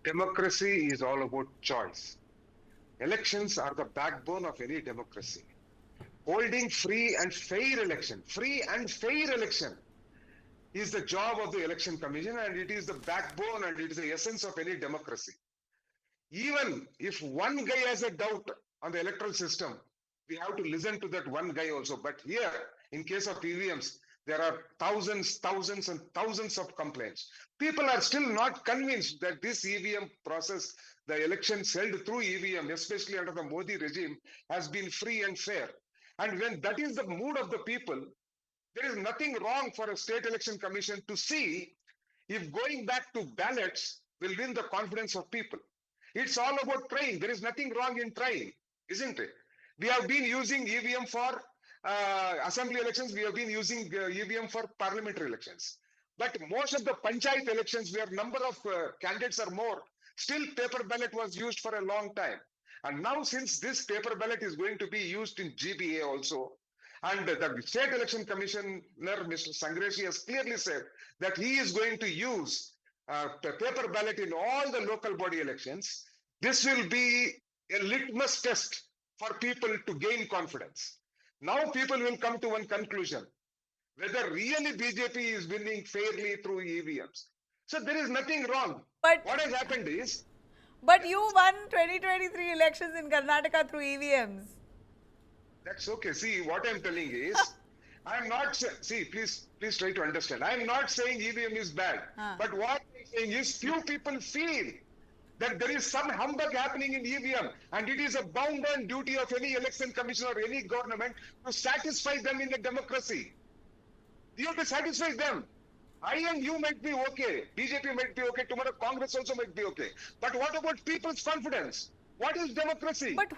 Democracy is all about choice. Elections are the backbone of any democracy. Holding free and fair election is the job of the election commission, and it is the backbone and it is the essence of any democracy. Even if one guy has a doubt on the electoral system, we have to listen to that one guy also. But here, in case of EVMs, there are thousands and thousands of complaints. People are still not convinced that this EVM process, the elections held through EVM, especially under the Modi regime, has been free and fair. And when that is the mood of the people, there is nothing wrong for a state election commission to see if going back to ballots will win the confidence of people. It's all about trying. There is nothing wrong in trying, isn't it? We have been using EVM for assembly elections. We have been using EVM for parliamentary elections. But most of the panchayat elections, where number of candidates are more, still paper ballot was used for a long time. And now, since this paper ballot is going to be used in GBA also, and the State Election Commissioner, Mr. Sangreshi, has clearly said that he is going to use paper ballot in all the local body elections. This will be a litmus test for people to gain confidence. Now people will come to one conclusion, whether really BJP is winning fairly through EVMs. So there is nothing wrong. But what has happened is... But you won 2023 elections in Karnataka through EVMs. That's okay. See, what I'm telling is, I'm not see, please try to understand. I'm not saying EVM is bad, but what I'm saying is few people feel that there is some humbug happening in EVM, and it is a bounden duty of any election commission or any government to satisfy them in a democracy. You have to satisfy them. I and you might be okay. BJP might be okay. Tomorrow Congress also might be okay. But what about people's confidence? What is democracy? But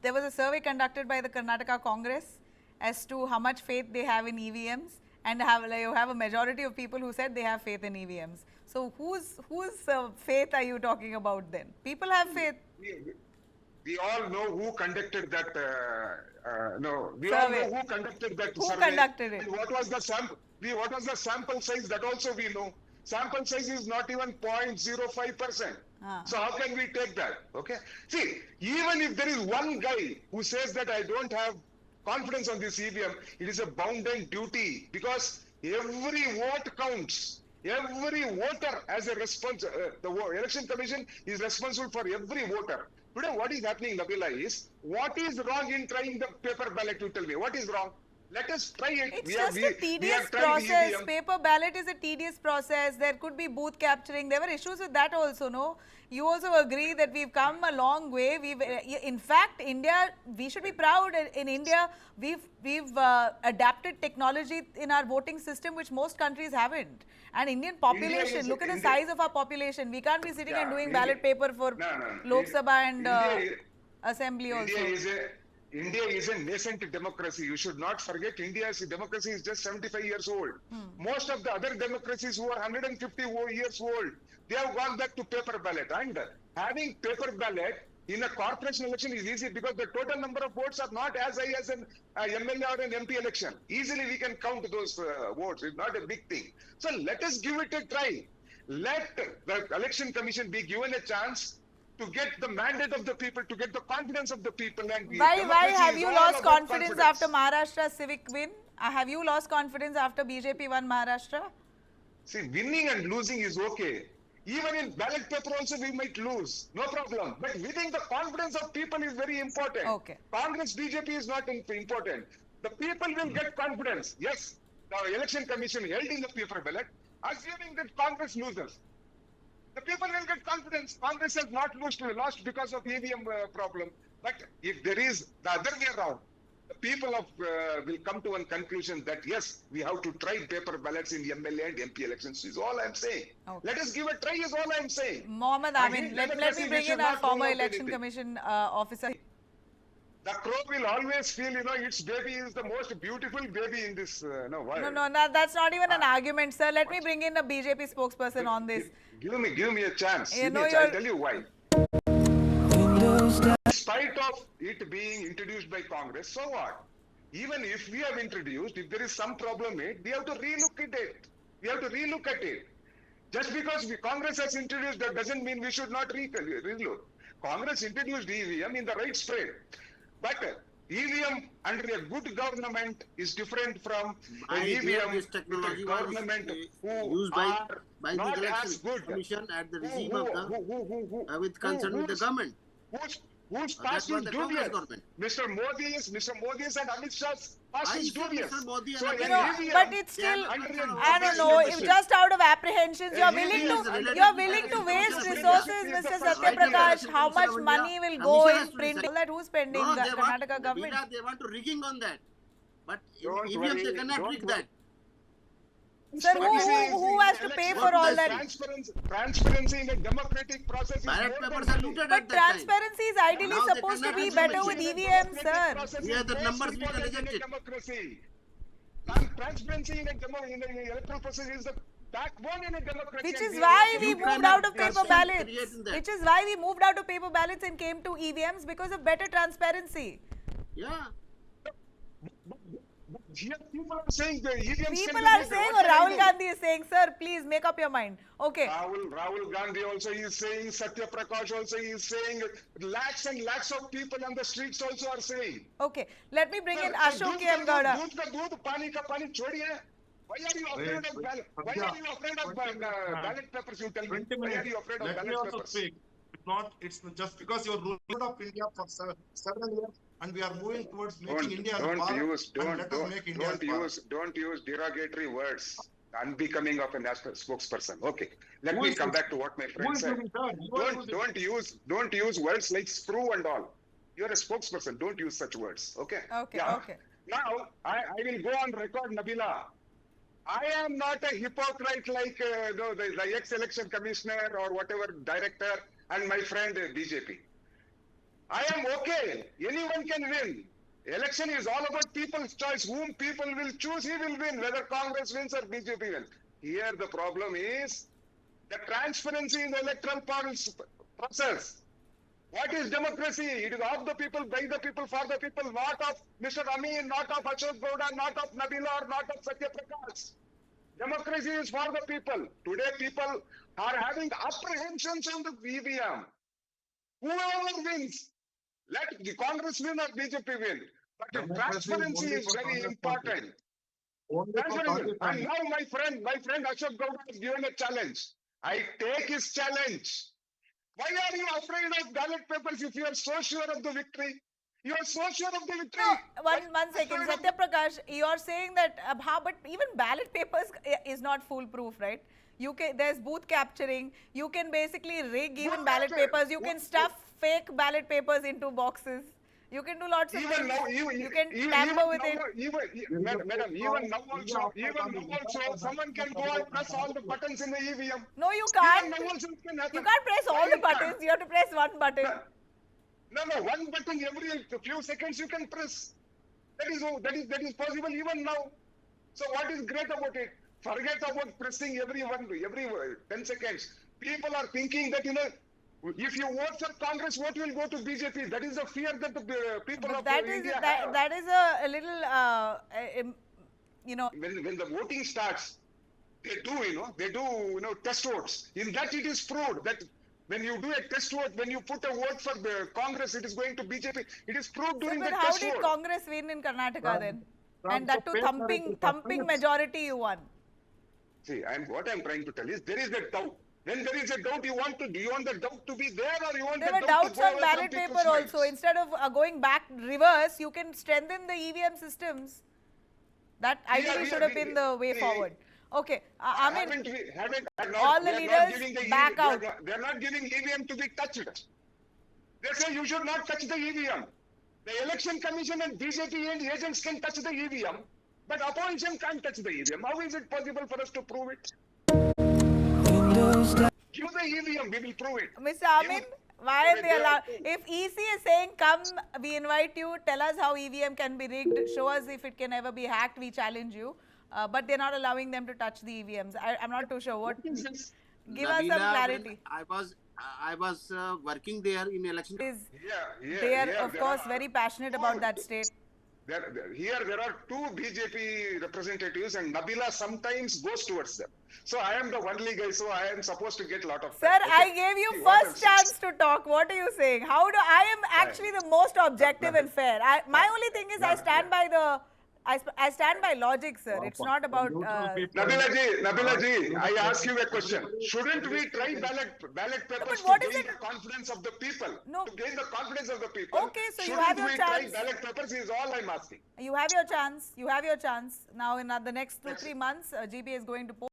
there was a survey conducted by the Karnataka Congress as to how much faith they have in EVMs, and you have a majority of people who said they have faith in EVMs. So whose faith are you talking about then? People have faith. We all know who conducted that. We survey. All know who conducted that who survey. Who conducted it? And what was the sample? What was the sample size? That also we know. Sample size is not even 0.05%. So how can we take that? Okay. See, even if there is one guy who says that I don't have confidence on this EVM, it is a bounden duty, because every vote counts. Every voter has a response. The election commission is responsible for every voter. Today, what is happening, Nabila, is what is wrong in trying the paper ballot? You tell me, what is wrong? Let us try it. It's just a tedious process. Paper ballot is a tedious process. There could be booth capturing. There were issues with that also, no? You also agree that we've come a long way. In fact, India, we should be proud. In India, we've adapted technology in our voting system, which most countries haven't. And Indian population, look at the size of our population. We can't be sitting and doing ballot paper for Lok Sabha and Assembly also. India is a nascent democracy. You should not forget, India's democracy is just 75 years old. Most of the other democracies who are 150 years old, they have gone back to paper ballot. And having paper ballot in a corporation election is easy, because the total number of votes are not as high as an MLA or an MP election. Easily we can count those votes. It's not a big thing. So let us give it a try. Let the election commission be given a chance to get the mandate of the people, to get the confidence of the people. And why have you lost confidence after Maharashtra's civic win? Have you lost confidence after BJP won Maharashtra? See, winning and losing is okay. Even in ballot paper also we might lose, no problem. But winning the confidence of people is very important. Okay. Congress, BJP is not important. The people will get confidence. Yes, the election commission held in the paper ballot, assuming that Congress loses. The people will get confidence. Congress has not lost because of EVM problem. But if there is the other way around, the people will come to one conclusion that yes, we have to try paper ballots in MLA and MP elections, is all I'm saying. Okay. Let us give a try, is all I'm saying. Mohammed Amin, let me bring in our former election commission officer. The crow will always feel, its baby is the most beautiful baby in this world. No, that's not even an argument, sir. Let me bring in a BJP spokesperson on this. Give me a chance. I'll tell you why. In spite of it being introduced by Congress, so what? Even if we have introduced, if there is some problem, we have to relook at it. Just because Congress has introduced that doesn't mean we should not reload. Congress introduced EVM in the right spirit. But EVM under a good government is different from an My dear, EVM this with a technology was government who used are by the not election as good. commission at the Who, regime who, of the with concern with the whose, government. whose That past was is the Congress dubious. government. Mr. Modi's and Amit Shah's past I is said dubious. Mr. Modi and So Amit an You know, Shah. EVM but it's They are still, not under a concerned I about don't the know, if election. just out of apprehensions, you're willing EVM is to, related you're to willing to the waste Commission of resources, India. Mr. Right Right Satya to the Prakash. Election How Commission much of India. money will go Commission in has to print? decide. All that who's spending? No, they want, Karnataka government. Nabila, they want to rigging on that. But in Don't EVM worry, they cannot don't rig worry. that. Sir, Transparency who is has in to pay election. for all that? Transparency in a democratic process is Ballot more papers than are free. looted But at that time. transparency is ideally Now they supposed to cannot be do better it. with Transparency in a EVM, democratic sir. process Here is the most numbers we important can in a reject it. democracy. Transparency in an electoral process is the backbone in a democracy. Which and is we why want we to moved cannot out of paper question ballots. creating that. Which is why we moved out of paper ballots and came to EVMs because of better transparency. Yeah. Here people are saying the EVMs People can be are rigged. saying, What or can I Rahul do? Gandhi is saying, sir, please make up your mind. Okay. Rahul Gandhi also is saying, Satya Prakash also is saying, lakhs and lakhs of people on the streets also are saying. Okay. Let me bring in Sir, Ashok दूध का M. Gowda. दूध का दूध, पानी का पानी छोड़िए. Why are you afraid of ballot? Why are you afraid of ballot papers? You tell me. 20 Why are minutes. you afraid of Let me ballot also papers? speak. It's just because you're ruler of India for several years, and we are moving towards making India as a Bharat, and let us make India as Bharat. Don't use derogatory words unbecoming of a national spokesperson. Okay, let Who me is come it? back to what my Who friend is said. using that? You are using Don't use words like screw and all. You're a spokesperson. Don't use such words. Okay. Okay, Yeah. okay. Now I will go on record, Nabila. I am not a hypocrite like the ex-election commissioner or whatever director and my friend BJP. I am okay. Anyone can win. Election is all about people's choice. Whom people will choose, he will win, whether Congress wins or BJP wins. Here the problem is the transparency in the electoral process. What is democracy? It is of the people, by the people, for the people, not of Mr. Amin, not of Ashok Gowda, not of Nabila, or not of Satya Prakash. Democracy is for the people. Today people are having apprehensions on the EVM. Whoever wins, let the Congress win or BJP win. But the Democracy transparency only is for very Congress party. important. Only for Transparency. Congress And now my friend Ashok Gowda has given a challenge. I take his challenge. Why are you afraid of ballot papers if you are so sure of the victory? You are so sure of the victory. No, one second. Satya Prakash, you're saying that, but even ballot papers is not foolproof, right? There's booth capturing. You can basically rig even ballot papers. You can stuff fake ballot papers into boxes. You can do lots of Even things. now, You can tamper with it. Madam, even now also, someone can go and press all the buttons in the EVM. No, you Even can't. now also it can happen. You can't press Why all the you can't? buttons. You have to press one button. No, one button every few seconds you can press. That is possible even now. So what is great about it? Forget about pressing every 10 seconds. People are thinking that if you vote for Congress, vote will go to BJP. That is the fear that the people But of that is India have. that is a little When the voting starts, they do test votes. In that it is proved that when you do a test vote, when you put a vote for the Congress, it is going to BJP. It is proved during But the how test did vote. Congress win in Karnataka then? And that too the thumping majority you won. See, what I'm trying to tell is there is a doubt. When there is a doubt, do you want the doubt to be there or you want There the were doubt doubts to go on away ballot from paper people's minds? also. Instead of going back reverse, you can strengthen the EVM systems. That ideally should have been the way forward. Okay, I mean, all the leaders back out. They are not giving EVM to be touched. They say you should not touch the EVM. The election commission and BJP and agents can touch the EVM, but opposition can't touch the EVM. How is it possible for us to prove it? Give the EVM, we will prove it. Mr. Amin, why are they allowed? If EC is saying, come, we invite you, tell us how EVM can be rigged, show us if it can ever be hacked, we challenge you. But they're not allowing them to touch the EVMs. I'm not too sure. What? Give us some clarity. I was working there in election. They are, of course, very passionate about that state. Here there are two BJP representatives and Nabila sometimes goes towards them. So I am the only guy, so I am supposed to get a lot of Sir, time. Okay? I gave you See, what first I'm chance to talk. What are you saying? I am actually the most objective and fair. My only thing is I stand by the, I stand by logic, sir. It's not about. Nabila ji, I ask you a question. Shouldn't we try ballot papers to what is gain it? the confidence of the people? No. To gain the confidence of the people. Okay, so you shouldn't have your we chance. try ballot papers is all I'm asking. You have your chance. You have your chance. Now, in the next 2-3 months, GB is going to post.